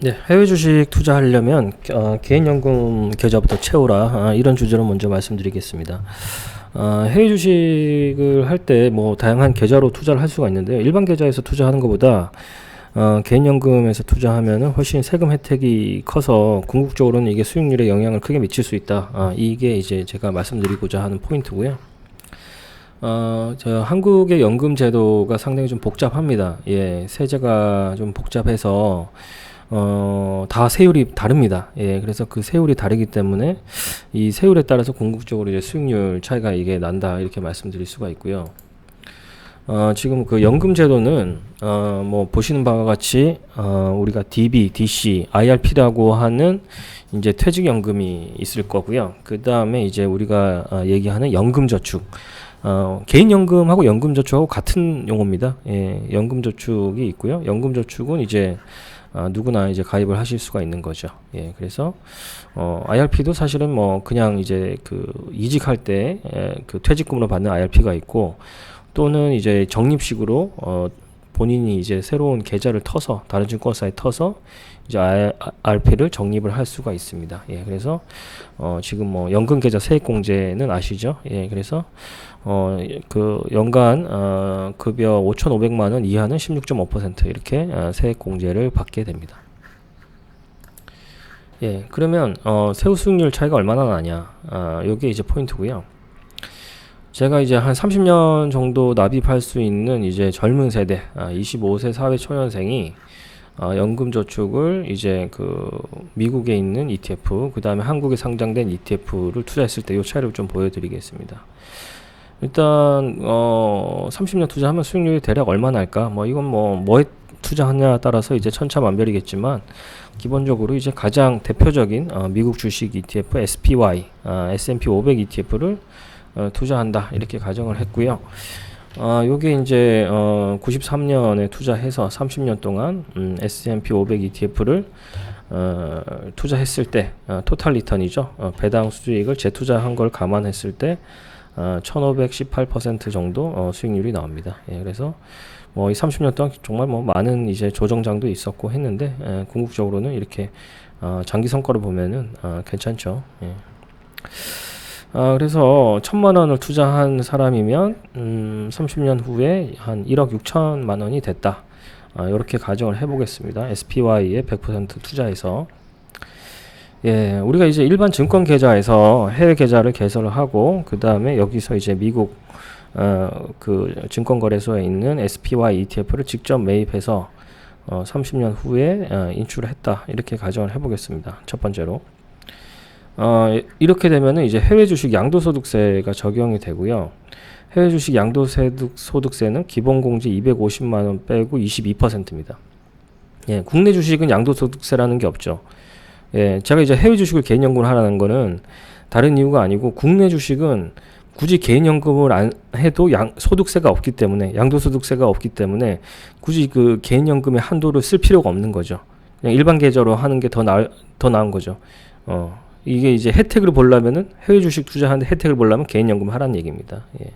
네, 해외 주식 투자하려면 개인연금 계좌부터 채우라, 이런 주제로 먼저 말씀드리겠습니다. 해외 주식을 할 때 뭐 다양한 계좌로 투자를 할 수가 있는데요. 일반 계좌에서 투자하는 것보다 개인연금에서 투자하면은 훨씬 세금 혜택이 커서 궁극적으로는 이게 수익률에 영향을 크게 미칠 수 있다. 이게 이제 제가 말씀드리고자 하는 포인트고요. 저 한국의 연금 제도가 상당히 좀 복잡합니다. 예, 세제가 좀 복잡해서 다 세율이 다릅니다. 예, 그래서 그 세율이 다르기 때문에 이 세율에 따라서 궁극적으로 이제 수익률 차이가 이게 난다 이렇게 말씀드릴 수가 있고요. 지금 그 연금 제도는 뭐 보시는 바와 같이 우리가 DB, DC, IRP라고 하는 이제 퇴직연금이 있을 거고요. 그 다음에 이제 우리가 얘기하는 연금저축. 개인연금하고 연금저축하고 같은 용어입니다. 예, 연금저축이 있고요. 연금저축은 이제 누구나 이제 가입을 하실 수가 있는 거죠. 예, 그래서 IRP도 사실은 뭐 그냥 이제 그 이직할 때 그 퇴직금으로 받는 IRP가 있고, 또는 이제 적립식으로 본인이 이제 새로운 계좌를 터서 다른 증권사에 터서 이제 IRP를 적립을 할 수가 있습니다. 예, 그래서 지금 뭐 연금 계좌 세액공제는 아시죠? 예, 그래서 그 연간 급여 5,500만 원 이하는 16.5% 이렇게 세액공제를 받게 됩니다. 예, 그러면 세후 수익률 차이가 얼마나 나냐? 요게 이제 포인트고요. 제가 이제 한 30년 정도 납입할 수 있는 이제 젊은 세대, 25세 사회 초년생이 연금저축을 이제 그 미국에 있는 ETF, 그 다음에 한국에 상장된 ETF를 투자했을 때 이 차이를 좀 보여드리겠습니다. 일단 30년 투자하면 수익률이 대략 얼마나 할까? 뭐 이건 뭐에 투자하냐에 따라서 이제 천차만별이겠지만, 기본적으로 이제 가장 대표적인 미국 주식 ETF SPY, S&P 500 ETF를 투자한다 이렇게 가정을 했고요. 요게 이제 93년에 투자해서 30년 동안 S&P 500 ETF를 투자했을 때 토탈 리턴이죠. 배당 수익을 재투자한 걸 감안했을 때 1518% 정도 수익률이 나옵니다. 예, 그래서 뭐 이 30년 동안 정말 뭐 많은 이제 조정장도 있었고 했는데, 궁극적으로는 이렇게 장기 성과를 보면은 괜찮죠. 예. 그래서 1,000만 원을 투자한 사람이면 30년 후에 한 1억 6천만 원이 됐다. 이렇게 가정을 해보겠습니다. SPY에 100% 투자해서. 예, 우리가 이제 일반 증권 계좌에서 해외 계좌를 개설을 하고, 그 다음에 여기서 이제 미국 그 증권거래소에 있는 SPY ETF를 직접 매입해서 30년 후에 인출을 했다. 이렇게 가정을 해보겠습니다. 첫 번째로. 이렇게 되면은 이제 해외 주식 양도소득세가 적용이 되고요. 해외 주식 양도소득세는 기본공제 250만 원 빼고 22%입니다. 예, 국내 주식은 양도소득세라는 게 없죠. 예, 제가 이제 해외 주식을 개인연금을 하라는 거는 다른 이유가 아니고, 국내 주식은 굳이 개인연금을 안 해도 소득세가 없기 때문에, 양도소득세가 없기 때문에 굳이 그 개인연금의 한도를 쓸 필요가 없는 거죠. 그냥 일반 계좌로 하는 게 더 나은 거죠. 이게 이제 혜택을 보려면은, 해외 주식 투자하는데 혜택을 보려면 개인연금 하라는 얘기입니다. 예.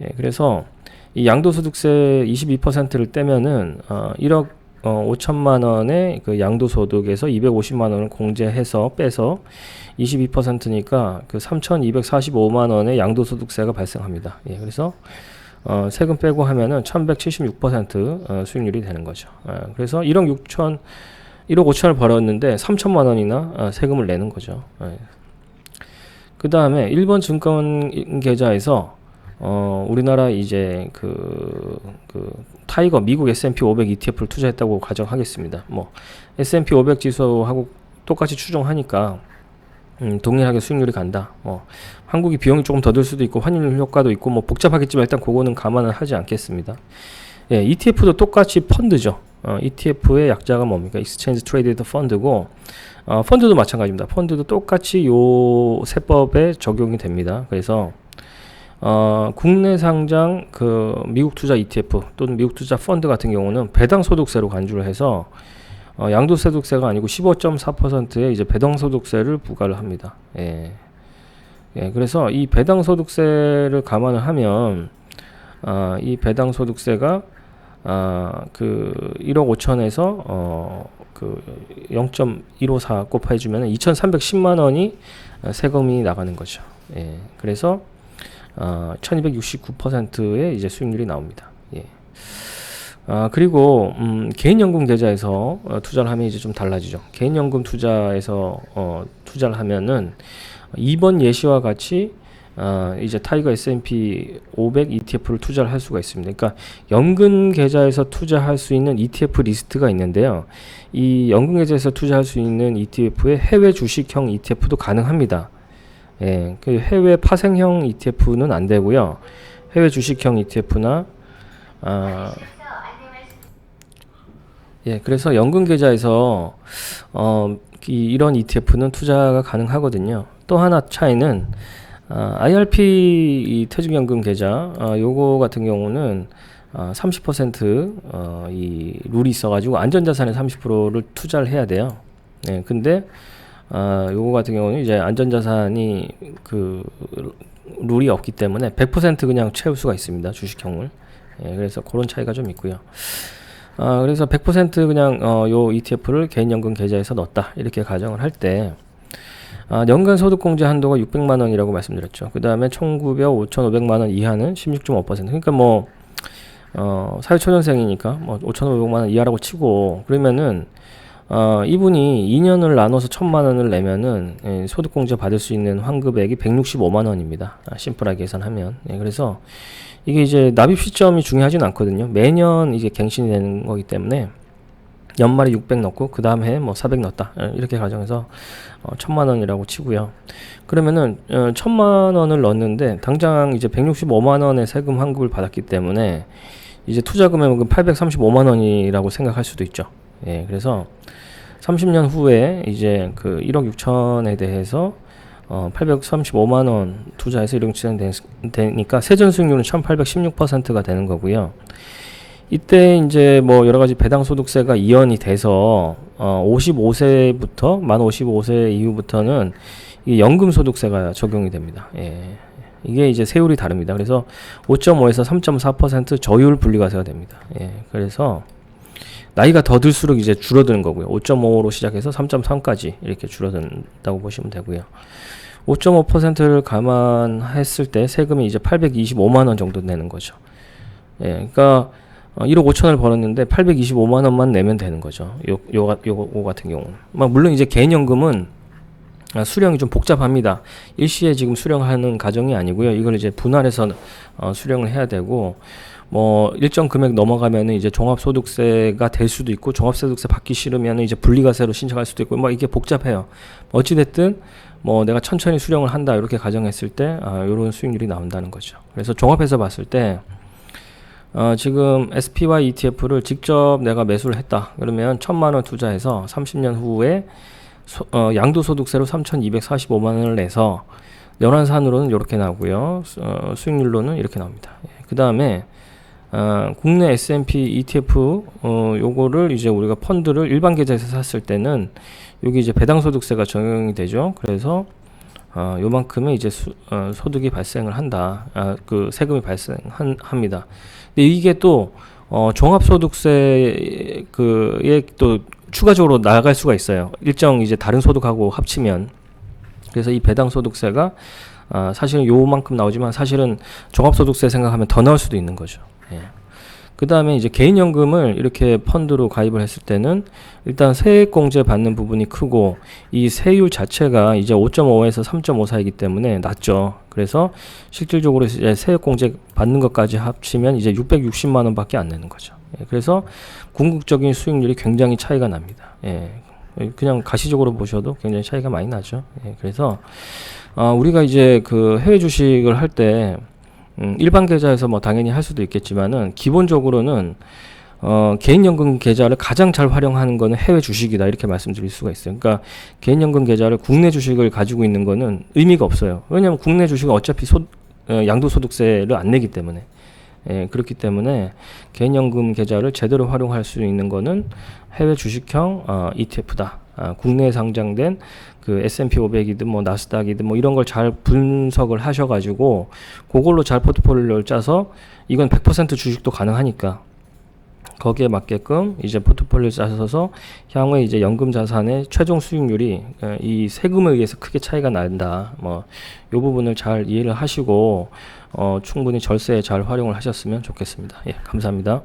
예, 그래서 이 양도소득세 22%를 떼면은 1억 5천만 원의 그 양도소득에서 250만 원을 공제해서 빼서 22%니까 그 3,245만 원의 양도소득세가 발생합니다. 예, 그래서 세금 빼고 하면은 1,176% 수익률이 되는 거죠. 그래서 1억 5천을 벌었는데 3천만 원이나 세금을 내는 거죠. 그 다음에 일본 증권 계좌에서 우리나라 이제 그 타이거 미국 S&P 500 ETF를 투자했다고 가정하겠습니다. 뭐 S&P 500 지수하고 똑같이 추정하니까 동일하게 수익률이 간다. 한국이 비용이 조금 더 들 수도 있고 환율 효과도 있고 뭐 복잡하겠지만 일단 그거는 감안을 하지 않겠습니다. 예, ETF도 똑같이 펀드죠. ETF의 약자가 뭡니까? Exchange Traded Fund고, 펀드도 마찬가지입니다. 펀드도 똑같이 요 세법에 적용이 됩니다. 그래서 국내 상장 그 미국 투자 ETF 또는 미국 투자 펀드 같은 경우는 배당 소득세로 간주를 해서 양도소득세가 아니고 15.4%의 이제 배당 소득세를 부과를 합니다. 예. 예, 그래서 이 배당 소득세를 감안을 하면 이 배당 소득세가 그 1억 5천에서 그 0.154 곱해주면 2,310만 원이 세금이 나가는 거죠. 예. 그래서 1269%의 이제 수익률이 나옵니다. 예. 그리고 개인연금 계좌에서 투자를 하면 이제 좀 달라지죠. 개인연금 투자에서 투자를 하면은 이번 예시와 같이 이제 타이거 S&P 500 ETF를 투자를 할 수가 있습니다. 그러니까 연금 계좌에서 투자할 수 있는 ETF 리스트가 있는데요. 이 연금 계좌에서 투자할 수 있는 ETF의 해외 주식형 ETF도 가능합니다. 예, 그 해외 파생형 ETF는 안 되고요. 해외 주식형 ETF나 예, 그래서 연금 계좌에서 이런 ETF는 투자가 가능하거든요. 또 하나 차이는 IRP 이 퇴직연금 계좌 요거 같은 경우는 30% 이 룰이 있어가지고 안전자산의 30%를 투자를 해야 돼요. 예, 근데 요거 같은 경우는 이제 안전자산이 그 룰이 없기 때문에 100% 그냥 채울 수가 있습니다. 주식형을. 예, 그래서 그런 차이가 좀 있고요. 그래서 100% 그냥 요 ETF를 개인연금 계좌에서 넣었다 이렇게 가정을 할 때 연간 소득공제 한도가 600만 원이라고 말씀드렸죠. 그 다음에 청구별 5,500만 원 이하는 16.5%. 그러니까 뭐 사회초년생이니까 뭐 5,500만 원 이하라고 치고 그러면은 이분이 2년을 나눠서 1,000만 원을 내면은 소득공제 받을 수 있는 환급액이 165만 원입니다. 심플하게 계산하면. 그래서 이게 이제 납입 시점이 중요하진 않거든요. 매년 이게 갱신이 되는 거기 때문에 연말에 600 넣고 그 다음 해에 뭐 400 넣었다 이렇게 가정해서 1,000만 원이라고 치고요. 그러면은 1,000만 원을 넣었는데 당장 이제 165만 원의 세금 환급을 받았기 때문에 이제 투자 금액은 835만 원이라고 생각할 수도 있죠. 예, 그래서 30년 후에 이제 그 1억 6천에 대해서 835만 원 투자해서 1억 6천이 되니까 세전 수익률은 1816%가 되는 거고요. 이때 이제 뭐 여러 가지 배당 소득세가 이연이 돼서 55세부터 만 55세 이후부터는 이 연금 소득세가 적용이 됩니다. 예. 이게 이제 세율이 다릅니다. 그래서 5.5에서 3.4% 저율 분리과세가 됩니다. 예. 그래서 나이가 더 들수록 이제 줄어드는 거고요. 5.5로 시작해서 3.3까지 이렇게 줄어든다고 보시면 되고요. 5.5%를 감안했을 때 세금이 이제 825만 원 정도 내는 거죠. 예, 그러니까 1억 5천을 벌었는데 825만 원만 내면 되는 거죠. 요 같은 경우는. 물론 이제 개인연금은 수령이 좀 복잡합니다. 일시에 지금 수령하는 가정이 아니고요. 이걸 이제 분할해서 수령을 해야 되고 뭐 일정 금액 넘어가면은 이제 종합소득세가 될 수도 있고 종합소득세 받기 싫으면 이제 분리과세로 신청할 수도 있고 뭐 이게 복잡해요. 어찌됐든 뭐 내가 천천히 수령을 한다 이렇게 가정했을 때 이런 수익률이 나온다는 거죠. 그래서 종합해서 봤을 때 지금 SPY ETF를 직접 내가 매수를 했다 그러면 1,000만 원 투자해서 30년 후에 양도소득세로 3,245만 원을 내서 연환산으로는 이렇게 나오고요. 수익률로는 이렇게 나옵니다. 그 다음에 국내 S&P ETF 요거를 이제 우리가 펀드를 일반 계좌에서 샀을 때는 여기 이제 배당소득세가 적용이 되죠. 그래서 요만큼의 이제 소득이 발생을 한다. 그 세금이 발생합니다. 근데 이게 또 종합소득세에 또 추가적으로 나갈 수가 있어요. 일정 이제 다른 소득하고 합치면. 그래서 이 배당소득세가 사실은 요만큼 나오지만 사실은 종합소득세 생각하면 더 나올 수도 있는 거죠. 예. 그 다음에 이제 개인연금을 이렇게 펀드로 가입을 했을 때는 일단 세액공제 받는 부분이 크고 이 세율 자체가 이제 5.5에서 3.5 사이기 때문에 낮죠. 그래서 실질적으로 이제 세액공제 받는 것까지 합치면 이제 660만 원밖에 안 내는 거죠. 예. 그래서 궁극적인 수익률이 굉장히 차이가 납니다. 예. 그냥 가시적으로 보셔도 굉장히 차이가 많이 나죠. 예. 그래서 우리가 이제 그 해외 주식을 할 때 일반 계좌에서 뭐 당연히 할 수도 있겠지만은 기본적으로는 개인연금 계좌를 가장 잘 활용하는 거는 해외 주식이다 이렇게 말씀드릴 수가 있어요. 그러니까 개인연금 계좌를 국내 주식을 가지고 있는 거는 의미가 없어요. 왜냐하면 국내 주식은 어차피 양도소득세를 안 내기 때문에. 예, 그렇기 때문에 개인연금 계좌를 제대로 활용할 수 있는 거는 해외 주식형 ETF다. 국내에 상장된 그 S&P 500이든 뭐 나스닥이든 뭐 이런 걸 잘 분석을 하셔가지고 그걸로 잘 포트폴리오를 짜서 이건 100% 주식도 가능하니까 거기에 맞게끔 이제 포트폴리오 짜셔서 향후에 이제 연금 자산의 최종 수익률이 이 세금에 의해서 크게 차이가 난다. 뭐 이 부분을 잘 이해를 하시고 충분히 절세에 잘 활용을 하셨으면 좋겠습니다. 예, 감사합니다.